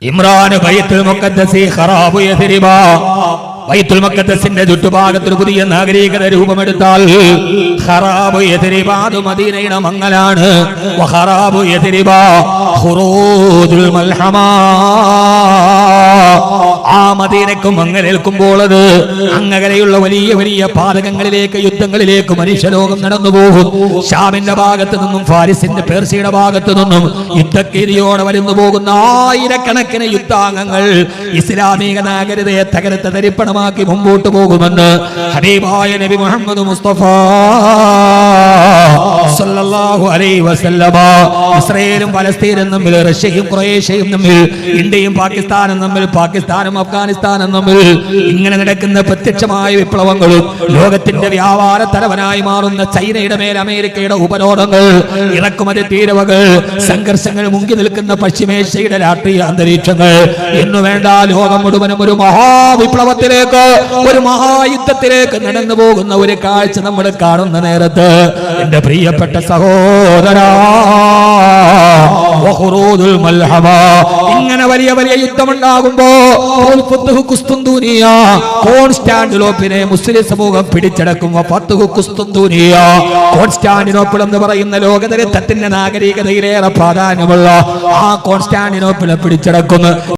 ഇമ്രാൻ ബൈത്തുൽ മുഖദ്ദസി ഖറാബു യസ്രിബ ബൈത്തുൽ മുഖദ്ദസിന്റെ ചുറ്റുഭാഗത്ത് പുതിയ നാഗരികത രൂപമെടുത്താൽ ഖറാബു യസ്രിബ അത് മദീനയുടെ മങ്ങലാണ് വഖറാബു യസ്രിബ ഖുറൂജുൽ മൽഹമാ ആ മദീനക്കും മങ്ങലേൽക്കുമ്പോൾ അത് അങ്ങകലെയുള്ള വലിയ വലിയ പാതകങ്ങളിലേക്ക് യുദ്ധങ്ങളിലേക്ക് മനുഷ്യലോകം നടന്നു പോകും. ഷാമിന്റെ ഭാഗത്തു നിന്നും ഫാരിസിന്റെ പേർഷ്യയുടെ ഭാഗത്തു നിന്നും യുദ്ധക്കീരിയോടെ വരുന്നു പോകുന്ന ആയിരക്കണക്കിന് യുദ്ധാംഗങ്ങൾ ഇസ്ലാമിക നാഗരികതയെ തകർത്ത തരിപ്പണമാക്കി മുമ്പോട്ട് പോകുമെന്ന് ഹബീബായ നബി മുഹമ്മദ് മുസ്തഫ സല്ലല്ലാഹു അലൈഹി വസല്ലമ ഇസ്രായേലും ഫലസ്തീനും തമ്മിൽ, റഷ്യയും ക്രൊയേഷ്യയും തമ്മിൽ, ഇന്ത്യയും പാകിസ്ഥാനും തമ്മിൽ, പാകിസ്ഥാനും അഫ്ഗാനിസ്ഥാനും തമ്മിൽ ഇങ്ങനെ നടക്കുന്ന പ്രത്യക്ഷമായ വിപ്ലവങ്ങളും ലോകത്തിന്റെ വ്യാപാര തലവനായി മാറുന്ന ചൈനയുടെ മേൽ അമേരിക്കയുടെ ഉപരോധങ്ങൾ, ഇറക്കുമതി തീരുവകൾ, സംഘർഷങ്ങൾ മുങ്ങി നിൽക്കുന്ന പശ്ചിമേഷ്യയുടെ രാഷ്ട്രീയ അന്തരീക്ഷങ്ങൾ എന്നു വേണ്ട ലോകം മുഴുവനും ഒരു മഹാവിപ്ലവത്തിലേക്ക്, ഒരു മഹായുദ്ധത്തിലേക്ക് നടന്നു പോകുന്ന ഒരു കാഴ്ച നമ്മൾ കാണുന്ന നേരത്ത് എന്റെ പ്രിയപ്പെട്ട സഹോദരാ, ഇങ്ങനെ വലിയ വലിയ യുദ്ധമുണ്ടാകുമ്പോ കോൺസ്റ്റാന്റിനോപ്പിനെ മുസ്ലിം സമൂഹം പിടിച്ചടക്കും. കോൺസ്റ്റാന്റിനോപ്പിൾ എന്ന് പറയുന്ന ലോകചരിത്രത്തിന്റെ നാഗരികതയിലേറെ പ്രാധാന്യമുള്ള ആ കോൺസ്റ്റാന്റിനോപ്പിനെ പിടിച്ചടക്കുന്നു.